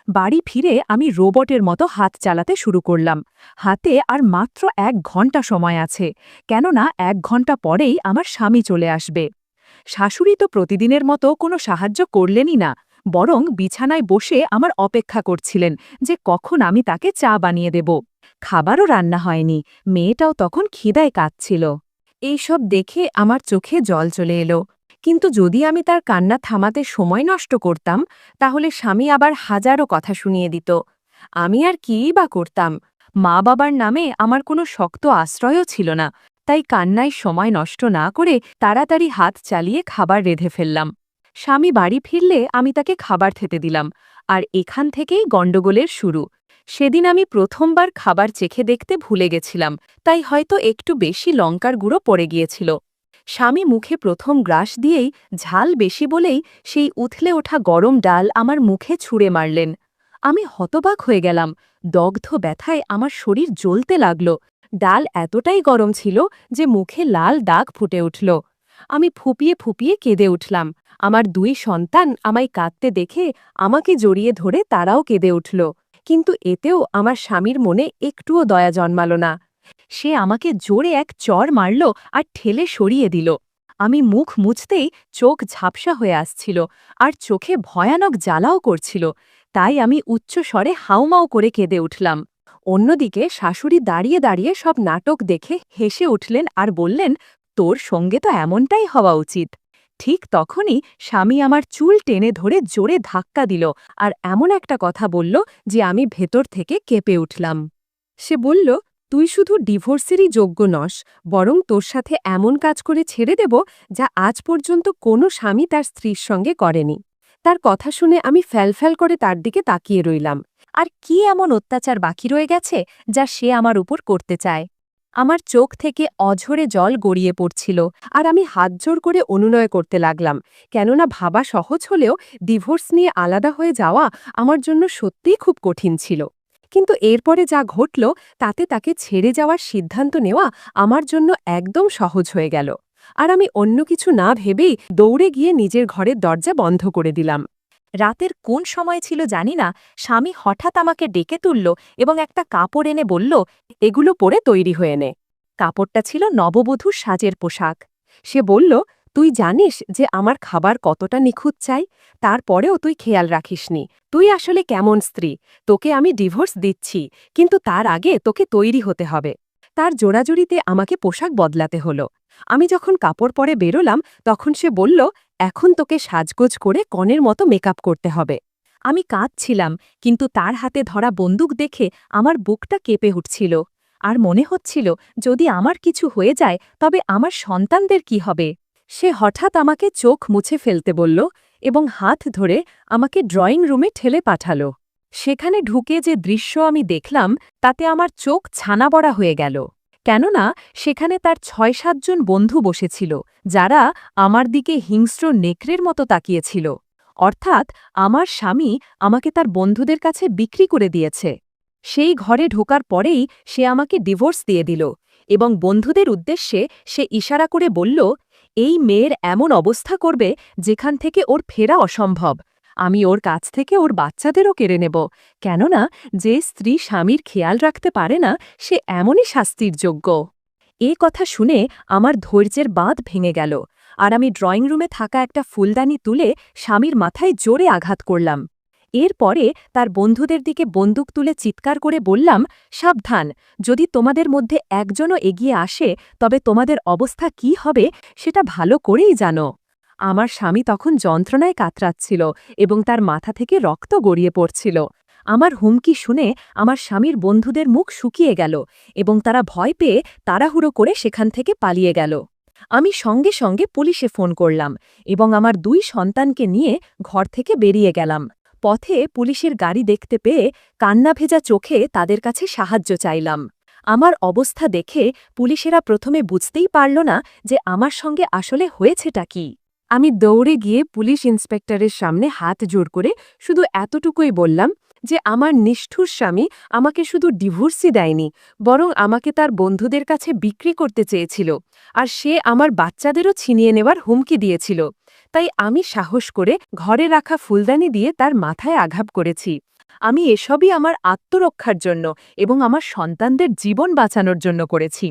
Speaker 1: বাড়ি ফিরে আমি রোবটের মতো হাত চালাতে শুরু করলাম। হাতে আর মাত্র ১ ঘন্টা সময় আছে, কেননা ১ ঘন্টা পরেই আমার স্বামী চলে আসবে। শাশুড়ি তো প্রতিদিনের মতো কোনো সাহায্য করলেনই না, বরং বিছানায় বসে আমার অপেক্ষা করছিলেন যে কখন আমি তাকে চা বানিয়ে দেব। খাবারও রান্না হয়নি, মেয়েটাও তখন খিদায় কাঁদছিল। এইসব দেখে আমার চোখে জল চলে এলো। কিন্তু যদি আমি তার কান্না থামাতে সময় নষ্ট করতাম, তাহলে স্বামী আবার হাজারো কথা শুনিয়ে দিত। আমি আর কিই বা করতাম? মা বাবার নামে আমার কোনো শক্ত আশ্রয়ও ছিল না, তাই কান্নায় সময় নষ্ট না করে তাড়াতাড়ি হাত চালিয়ে খাবার রেঁধে ফেললাম। স্বামী বাড়ি ফিরলে আমি তাকে খাবার খেতে দিলাম, আর এখান থেকেই গণ্ডগোলের শুরু। সেদিন আমি প্রথমবার খাবার চেখে দেখতে ভুলে গেছিলাম, তাই হয়তো একটু বেশি লঙ্কার গুঁড়ো পড়ে গিয়েছিল। স্বামী মুখে প্রথম গ্রাস দিয়েই ঝাল বেশি বলেই সেই উথলে ওঠা গরম ডাল আমার মুখে ছুঁড়ে মারলেন। আমি হতবাক হয়ে গেলাম, দগ্ধ ব্যথায় আমার শরীর জ্বলতে লাগল। ডাল এতটাই গরম ছিল যে মুখে লাল দাগ ফুটে উঠল। আমি ফুপিয়ে ফুপিয়ে কেঁদে উঠলাম। আমার ২ সন্তান আমায় কাঁদতে দেখে আমাকে জড়িয়ে ধরে তারাও কেঁদে উঠল। কিন্তু এতেও আমার স্বামীর মনে একটুও দয়া জন্মাল না। সে আমাকে জোরে এক চড় মারল আর ঠেলে সরিয়ে দিল। আমি মুখ মুছতেই চোখ ঝাপসা হয়ে আসছিল আর চোখে ভয়ানক জ্বালাও করছিল, তাই আমি উচ্চস্বরে হাউমাউ করে কেঁদে উঠলাম। অন্যদিকে শাশুড়ি দাঁড়িয়ে দাঁড়িয়ে সব নাটক দেখে হেসে উঠলেন আর বললেন, তোর সঙ্গে তো এমনটাই হওয়া উচিত। ঠিক তখনই স্বামী আমার চুল টেনে ধরে জোরে ধাক্কা দিল আর এমন একটা কথা বলল যে আমি ভেতর থেকে কেঁপে উঠলাম। সে বলল, তুই শুধু ডিভোর্সেরই যোগ্য নস, বরং তোর সাথে এমন কাজ করে ছেড়ে দেব যা আজ পর্যন্ত কোনো স্বামী তার স্ত্রীর সঙ্গে করেনি। তার কথা শুনে আমি ফ্যালফ্যাল করে তার দিকে তাকিয়ে রইলাম। আর কি এমন অত্যাচার বাকি রয়ে গেছে যা সে আমার উপর করতে চায়? আমার চোখ থেকে অঝরে জল গড়িয়ে পড়ছিল, আর আমি হাতজোড় করে অনুনয় করতে লাগলাম, কেননা ভাবা সহজ হলেও ডিভোর্স নিয়ে আলাদা হয়ে যাওয়া আমার জন্য সত্যিই খুব কঠিন ছিল। কিন্তু এরপরে যা ঘটল তাতে তাকে ছেড়ে যাওয়ার সিদ্ধান্ত নেওয়া আমার জন্য একদম সহজ হয়ে গেল। আর আমি অন্য কিছু না ভেবেই দৌড়ে গিয়ে নিজের ঘরের দরজা বন্ধ করে দিলাম। রাতের কোন সময় ছিল জানি না, স্বামী হঠাৎ আমাকে ডেকে তুলল এবং একটা কাপড় এনে বলল, এগুলো পরে তৈরি হয়ে নে। কাপড়টা ছিল নববধূর সাজের পোশাক। সে বলল, তুই জানিস যে আমার খাবার কতটা নিখুঁত চাই, তারপরেও তুই খেয়াল রাখিসনি। তুই আসলে কেমন স্ত্রী? তোকে আমি ডিভোর্স দিচ্ছি, কিন্তু তার আগে তোকে তৈরি হতে হবে। তার জোড়াজুড়িতে আমাকে পোশাক বদলাতে হলো। আমি যখন কাপড় পরে বেরোলাম, তখন সে বলল, এখন তোকে সাজগোজ করে কনের মতো মেকআপ করতে হবে। আমি কাঁদছিলাম, কিন্তু তার হাতে ধরা বন্দুক দেখে আমার বুকটা কেঁপে উঠছিল। আর মনে হচ্ছিল, যদি আমার কিছু হয়ে যায় তবে আমার সন্তানদের কি হবে। সে হঠাৎ আমাকে চোখ মুছে ফেলতে বলল এবং হাত ধরে আমাকে ড্রয়িং রুমে ঠেলে পাঠালো। সেখানে ঢুকে যে দৃশ্য আমি দেখলাম, তাতে আমার চোখ ছানাবড়া হয়ে গেল। কেননা সেখানে তার ৬-৭ জন বন্ধু বসেছিল, যারা আমার দিকে হিংস্র নেকড়ের মতো তাকিয়েছিল। অর্থাৎ আমার স্বামী আমাকে তার বন্ধুদের কাছে বিক্রি করে দিয়েছে। সেই ঘরে ঢোকার পরেই সে আমাকে ডিভোর্স দিয়ে দিল এবং বন্ধুদের উদ্দেশ্যে সে ইশারা করে বলল, এই মেয়ের এমন অবস্থা করবে যেখান থেকে ওর ফেরা অসম্ভব। আমি ওর কাছ থেকে ওর বাচ্চাদেরও কেড়ে নেব, কেননা যে স্ত্রী স্বামীর খেয়াল রাখতে পারে না সে এমনই শাস্তির যোগ্য। এ কথা শুনে আমার ধৈর্যের বাঁধ ভেঙে গেল, আর আমি ড্রয়িং রুমে থাকা একটা ফুলদানি তুলে স্বামীর মাথায় জোরে আঘাত করলাম। এরপরে তার বন্ধুদের দিকে বন্দুক তুলে চিৎকার করে বললাম, সাবধান, যদি তোমাদের মধ্যে একজনও এগিয়ে আসে তবে তোমাদের অবস্থা কি হবে সেটা ভালো করেই জানো। আমার স্বামী তখন যন্ত্রণায় কাতরাচ্ছিল এবং তার মাথা থেকে রক্ত গড়িয়ে পড়ছিল। আমার হুমকি শুনে আমার স্বামীর বন্ধুদের মুখ শুকিয়ে গেল এবং তারা ভয় পেয়ে তাড়াহুড়ো করে সেখান থেকে পালিয়ে গেল। আমি সঙ্গে সঙ্গে পুলিশে ফোন করলাম এবং আমার 2 সন্তানকে নিয়ে ঘর থেকে বেরিয়ে গেলাম। পথে পুলিশের গাড়ি দেখতে পেয়ে কান্না ভেজা চোখে তাদের কাছে সাহায্য চাইলাম। আমার অবস্থা দেখে পুলিশেরা প্রথমে বুঝতেই পারল না যে আমার সঙ্গে আসলে হয়েছেটা কি। আমি দৌড়ে গিয়ে পুলিশ ইন্সপেক্টরের সামনে হাত জোড় করে শুধু এতটুকুই বললাম যে আমার নিষ্ঠুর স্বামী আমাকে শুধু ডিভোর্সই দেয়নি, বরং আমাকে তার বন্ধুদের কাছে বিক্রি করতে চেয়েছিল, আর সে আমার বাচ্চাদেরও ছিনিয়ে নেওয়ার হুমকি দিয়েছিল। তাই আমি সাহস করে ঘরে রাখা ফুলদানি দিয়ে তার মাথায় আঘাত করেছি। আমি এসবই আমার আত্মরক্ষার জন্য এবং আমার সন্তানদের জীবন বাঁচানোর জন্য করেছি।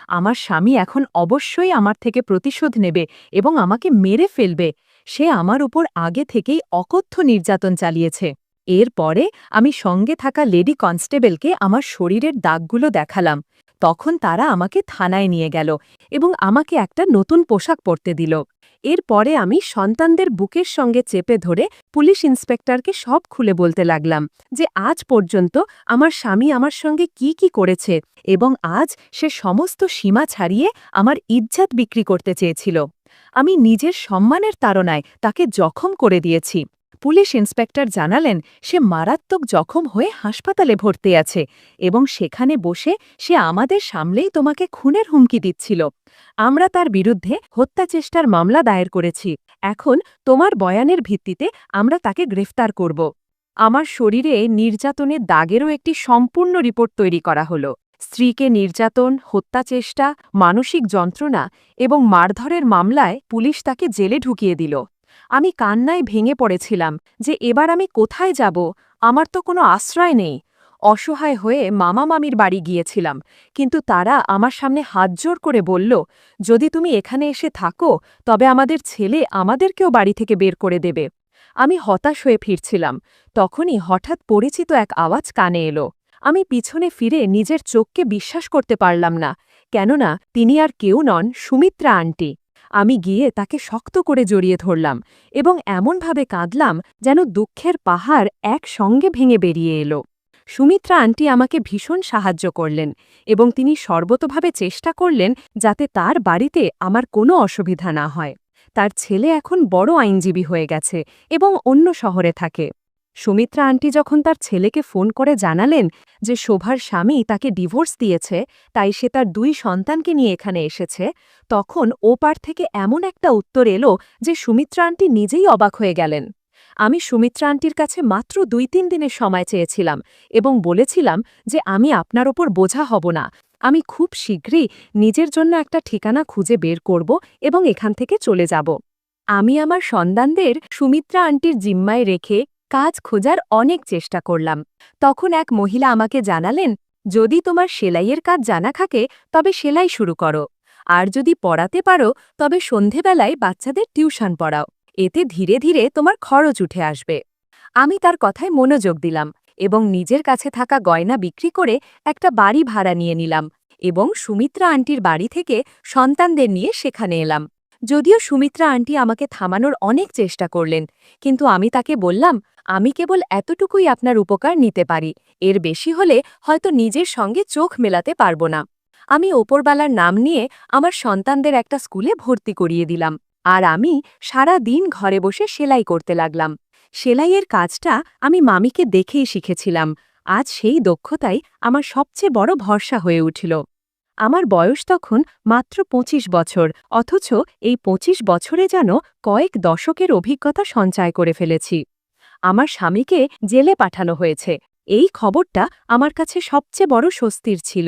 Speaker 1: আমার স্বামী এখন অবশ্যই আমার থেকে প্রতিশোধ নেবে এবং আমাকে মেরে ফেলবে। সে আমার উপর আগে থেকেই অকথ্য নির্যাতন চালিয়েছে। এরপরে আমি সঙ্গে থাকা লেডি কনস্টেবলকে আমার শরীরের দাগগুলো দেখালাম। তখন তারা আমাকে থানায় নিয়ে গেল এবং আমাকে একটা নতুন পোশাক পরতে দিল। এরপরে আমি সন্তানদের বুকের সঙ্গে চেপে ধরে পুলিশ ইন্সপেক্টরকে সব খুলে বলতে লাগলাম যে আজ পর্যন্ত আমার স্বামী আমার সঙ্গে কি কি করেছে এবং আজ সে সমস্ত সীমা ছাড়িয়ে আমার ইজ্জত বিক্রি করতে চেয়েছিল। আমি নিজের সম্মানের তাড়নায় তাকে জখম করে দিয়েছি। পুলিশ ইন্সপেক্টর জানালেন সে মারাত্মক জখম হয়ে হাসপাতালে ভর্তি আছে এবং সেখানে বসে সে আমাদের সামলেই তোমাকে খুনের হুমকি দিচ্ছিল। আমরা তার বিরুদ্ধে হত্যাচেষ্টার মামলা দায়ের করেছি। এখন তোমার বয়ানের ভিত্তিতে আমরা তাকে গ্রেফতার করব। আমার শরীরে নির্যাতনের দাগেরও একটি সম্পূর্ণ রিপোর্ট তৈরি করা হলো। স্ত্রীকে নির্যাতন, হত্যাচেষ্টা, মানসিক যন্ত্রণা এবং মারধরের মামলায় পুলিশ তাকে জেলে ঢুকিয়ে দিল। আমি কান্নায় ভেঙে পড়েছিলাম যে এবার আমি কোথায় যাব, আমার তো কোনো আশ্রয় নেই। অসহায় হয়ে মামা মামির বাড়ি গিয়েছিলাম, কিন্তু তারা আমার সামনে হাতজোড় করে বলল, যদি তুমি এখানে এসে থাকো তবে আমাদের ছেলে আমাদেরকেও বাড়ি থেকে বের করে দেবে। আমি হতাশ হয়ে ফিরছিলাম, তখনই হঠাৎ পরিচিত এক আওয়াজ কানে এলো। আমি পিছনে ফিরে নিজের চোখকে বিশ্বাস করতে পারলাম না, কেননা তিনি আর কেউ নন, সুমিত্রা আন্টি। আমি গিয়ে তাকে শক্ত করে জড়িয়ে ধরলাম এবং এমনভাবে কাঁদলাম যেন দুঃখের পাহাড় একসঙ্গে ভেঙে বেরিয়ে এলো। সুমিত্রা আন্টি আমাকে ভীষণ সাহায্য করলেন এবং তিনি সর্বতোভাবে চেষ্টা করলেন যাতে তার বাড়িতে আমার কোনো অসুবিধা না হয়। তার ছেলে এখন বড় আইনজীবী হয়ে গেছে এবং অন্য শহরে থাকে। সুমিত্রা আন্টি যখন তার ছেলেকে ফোন করে জানালেন যে শোভার স্বামী তাকে ডিভোর্স দিয়েছে, তাই সে তার 2 সন্তানকে নিয়ে এখানে এসেছে, তখন ওপার থেকে এমন একটা উত্তর এলো যে সুমিত্রা আন্টি নিজেই অবাক হয়ে গেলেন। আমি সুমিত্রা আন্টির কাছে মাত্র 2-3 দিনের সময় চেয়েছিলাম এবং বলেছিলাম যে আমি আপনার ওপর বোঝা হব না, আমি খুব শীঘ্রই নিজের জন্য একটা ঠিকানা খুঁজে বের করব এবং এখান থেকে চলে যাব। আমি আমার সন্তানদের সুমিত্রা আন্টির জিম্মায় রেখে কাজ খোঁজার অনেক চেষ্টা করলাম। তখন এক মহিলা আমাকে জানালেন, যদি তোমার সেলাইয়ের কাজ জানা থাকে তবে সেলাই শুরু করো। আর যদি পড়াতে পারো তবে সন্ধেবেলায় বাচ্চাদের টিউশন পড়াও। এতে ধীরে ধীরে তোমার খরচ উঠে আসবে। আমি তার কথায় মনোযোগ দিলাম এবং নিজের কাছে থাকা গয়না বিক্রি করে একটা বাড়ি ভাড়া নিয়ে নিলাম এবং সুমিত্রা আন্টির বাড়ি থেকে সন্তানদের নিয়ে সেখানে এলাম। যদিও সুমিত্রা আন্টি আমাকে থামানোর অনেক চেষ্টা করলেন, কিন্তু আমি তাকে বললাম, আমি কেবল এতটুকুই আপনার উপকার নিতে পারি, এর বেশি হলে হয়তো নিজের সঙ্গে চোখ মেলাতে পারবো না। আমি ওপরবালার নাম নিয়ে আমার সন্তানদের একটা স্কুলে ভর্তি করিয়ে দিলাম, আর আমি সারা দিন ঘরে বসে সেলাই করতে লাগলাম। সেলাইয়ের কাজটা আমি মামিকে দেখেই শিখেছিলাম। আজ সেই দক্ষতাই আমার সবচেয়ে বড় ভরসা হয়ে উঠল। আমার বয়স তখন মাত্র ২৫ বছর, অথচ এই ২৫ বছরে যেন কয়েক দশকের অভিজ্ঞতা সঞ্চয় করে ফেলেছি। আমার স্বামীকে জেলে পাঠানো হয়েছে, এই খবরটা আমার কাছে সবচেয়ে বড় স্বস্তির ছিল।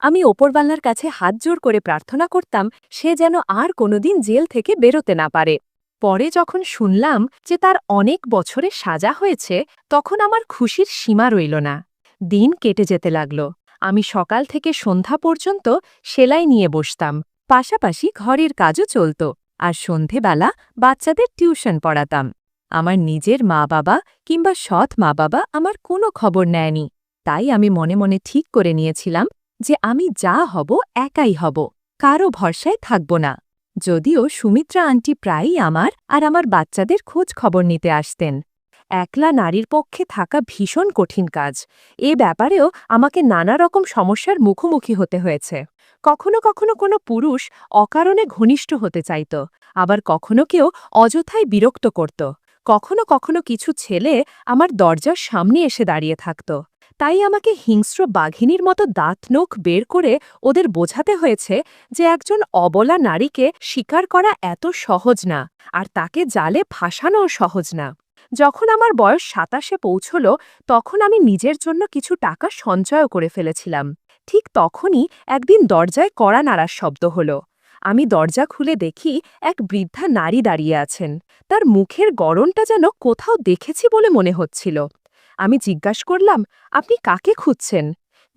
Speaker 1: আমি ওপরবাল্লার কাছে হাত জোড় করে প্রার্থনা করতাম সে যেন আর কোনোদিন জেল থেকে বেরোতে না পারে। পরে যখন শুনলাম যে তার অনেক বছরের সাজা হয়েছে, তখন আমার খুশির সীমা রইল না। দিন কেটে যেতে লাগল। আমি সকাল থেকে সন্ধ্যা পর্যন্ত সেলাই নিয়ে বসতাম, পাশাপাশি ঘরের কাজও চলত, আর সন্ধেবেলা বাচ্চাদের টিউশন পড়াতাম। আমার নিজের মা বাবা কিংবা সৎ মা বাবা আমার কোনো খবর নেয়নি। তাই আমি মনে মনে ঠিক করে নিয়েছিলাম যে আমি যা হব একাই হব, কারও ভরসায় থাকব না। যদিও সুমিত্রা আন্টি প্রায়ই আমার আর আমার বাচ্চাদের খোঁজ খবর নিতে আসতেন। একলা নারীর পক্ষে থাকা ভীষণ কঠিন কাজ। এ ব্যাপারেও আমাকে নানা রকম সমস্যার মুখোমুখি হতে হয়েছে। কখনো কখনো কোনো পুরুষ অকারণে ঘনিষ্ঠ হতে চাইত, আবার কখনো কেউ অযথাই বিরক্ত করত। কখনো কখনো কিছু ছেলে আমার দরজার সামনে এসে দাঁড়িয়ে থাকত। তাই আমাকে হিংস্র বাঘিনীর মতো দাঁত নখ বের করে ওদের বোঝাতে হয়েছে যে একজন অবলা নারীকে শিকার করা এত সহজ না, আর তাকে জালে ফাঁসানোও সহজ না। যখন আমার বয়স ২৭-এ পৌঁছল, তখন আমি নিজের জন্য কিছু টাকা সঞ্চয় করে ফেলেছিলাম। ঠিক তখনই একদিন দরজায় কড়া নাড়ার শব্দ হল। আমি দরজা খুলে দেখি এক বৃদ্ধা নারী দাঁড়িয়ে আছেন। তার মুখের গড়নটা যেন কোথাও দেখেছি বলে মনে হচ্ছিল। আমি জিজ্ঞাসা করলাম, আপনি কাকে খুঁজছেন?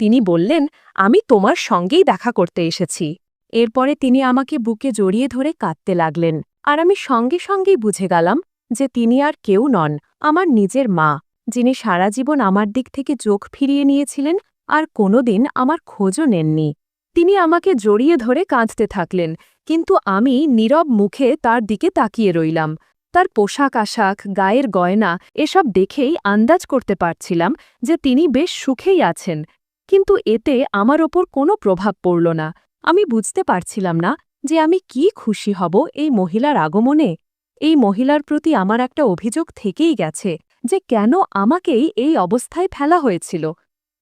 Speaker 1: তিনি বললেন, আমি তোমার সঙ্গেই দেখা করতে এসেছি। এরপরে তিনি আমাকে বুকে জড়িয়ে ধরে কাঁদতে লাগলেন, আর আমি সঙ্গে সঙ্গেই বুঝে গেলাম যে তিনি আর কেউ নন, আমার নিজের মা, যিনি সারা জীবন আমার দিক থেকে চোখ ফিরিয়ে নিয়েছিলেন আর কোনোদিন আমার খোঁজও নেননি। তিনি আমাকে জড়িয়ে ধরে কাঁদতে থাকলেন, কিন্তু আমি নীরব মুখে তার দিকে তাকিয়ে রইলাম। তার পোশাক আশাক, গায়ের গয়না এসব দেখেই আন্দাজ করতে পারছিলাম যে তিনি বেশ সুখেই আছেন, কিন্তু এতে আমার ওপর কোনো প্রভাব পড়ল না। আমি বুঝতে পারছিলাম না যে আমি কি খুশি হব এই মহিলার আগমনে। এই মহিলার প্রতি আমার একটা অভিযোগ থেকেই গেছে যে কেন আমাকেই এই অবস্থায় ফেলা হয়েছিল।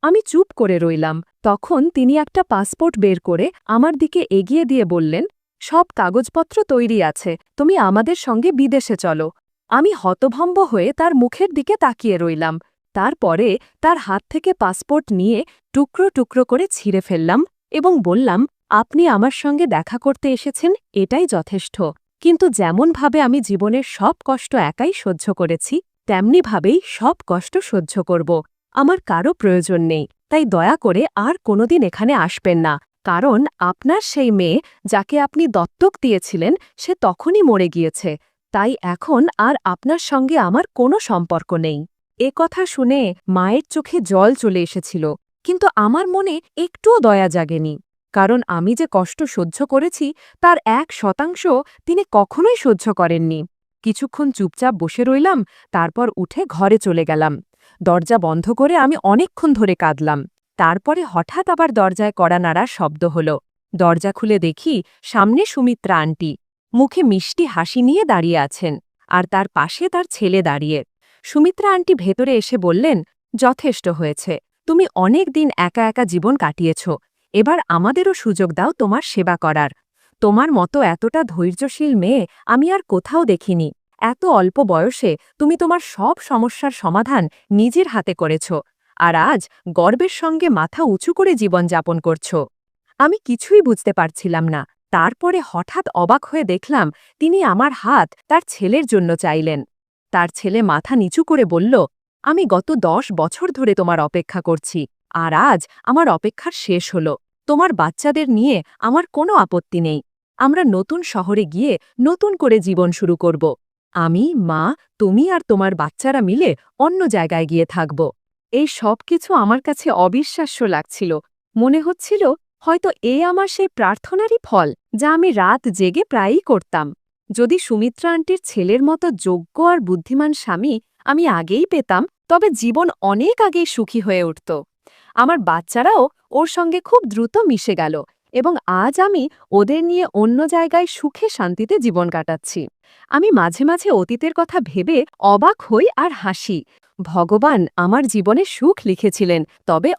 Speaker 1: আমি চুপ করে রইলাম। তখন তিনি একটা পাসপোর্ট বের করে আমার দিকে এগিয়ে দিয়ে বললেন, সব কাগজপত্র তৈরি আছে, তুমি আমাদের সঙ্গে বিদেশে চলো। আমি হতভম্ব হয়ে তার মুখের দিকে তাকিয়ে রইলাম। তারপরে তার হাত থেকে পাসপোর্ট নিয়ে টুকরো টুকরো করে ছিঁড়ে ফেললাম এবং বললাম, আপনি আমার সঙ্গে দেখা করতে এসেছেন, এটাই যথেষ্ট। কিন্তু যেমনভাবে আমি জীবনের সব কষ্ট একাই সহ্য করেছি, তেমনিভাবেই সব কষ্ট সহ্য করব। আমার কারও প্রয়োজন নেই, তাই দয়া করে আর কোনোদিন এখানে আসবেন না, কারণ আপনার সেই মেয়ে যাকে আপনি দত্তক দিয়েছিলেন সে তখনই মরে গিয়েছে। তাই এখন আর আপনার সঙ্গে আমার কোনো সম্পর্ক নেই। এ কথা শুনে মায়ের চোখে জল চলে এসেছিল, কিন্তু আমার মনে একটুও দয়া জাগেনি, কারণ আমি যে কষ্ট সহ্য করেছি তার ১% তিনি কখনোই সহ্য করেননি। কিছুক্ষণ চুপচাপ বসে রইলাম, তারপর উঠে ঘরে চলে গেলাম। দরজা বন্ধ করে আমি অনেকক্ষণ ধরে কাঁদলাম। তারপরে হঠাৎ আবার দরজায় কড়া নাড়ার শব্দ হল। দরজা খুলে দেখি সামনে সুমিত্রা আন্টি, মুখে মিষ্টি হাসি নিয়ে দাঁড়িয়ে আছেন, আর তার পাশে তার ছেলে দাঁড়িয়ে। সুমিত্রা আন্টি ভেতরে এসে বললেন, যথেষ্ট হয়েছে, তুমি অনেক দিন একা একা জীবন কাটিয়েছ, এবার আমাদেরও সুযোগ দাও তোমার সেবা করার। তোমার মতো এতটা ধৈর্যশীল মেয়ে আমি আর কোথাও দেখিনি। এত অল্প বয়সে তুমি তোমার সব সমস্যার সমাধান নিজের হাতে করেছ, আর আজ গর্বের সঙ্গে মাথা উঁচু করে জীবনযাপন করছ। আমি কিছুই বুঝতে পারছিলাম না। তারপরে হঠাৎ অবাক হয়ে দেখলাম তিনি আমার হাত তার ছেলের জন্য চাইলেন। তার ছেলে মাথা নিচু করে বলল, আমি গত ১০ বছর ধরে তোমার অপেক্ষা করছি, আর আজ আমার অপেক্ষার শেষ হল। তোমার বাচ্চাদের নিয়ে আমার কোনো আপত্তি নেই। আমরা নতুন শহরে গিয়ে নতুন করে জীবন শুরু করব। আমি, মা, তুমি আর তোমার বাচ্চারা মিলে অন্য জায়গায় গিয়ে থাকব। এই সব কিছু আমার কাছে অবিশ্বাস্য লাগছিল। মনে হচ্ছিল হয়তো আমার সেই প্রার্থনারই ফল, যা আমি রাত জেগে প্রায়ই করতাম। যদি সুমিত্রা আন্টির ছেলের মতো যোগ্য আর বুদ্ধিমান স্বামী আমি আগেই পেতাম, তবে জীবন অনেক আগেই সুখী হয়ে উঠত। আমার বাচ্চারাও ওর সঙ্গে খুব দ্রুত মিশে গেল, এবং আজ আমি ওদের নিয়ে অন্য জায়গায় সুখে শান্তিতে জীবন কাটাচ্ছি। আমি মাঝে মাঝে অতীতের কথা ভেবে অবাক হই আর হাসি। ভগবান আমার জীবনে সুখ লিখেছিলেন, তবে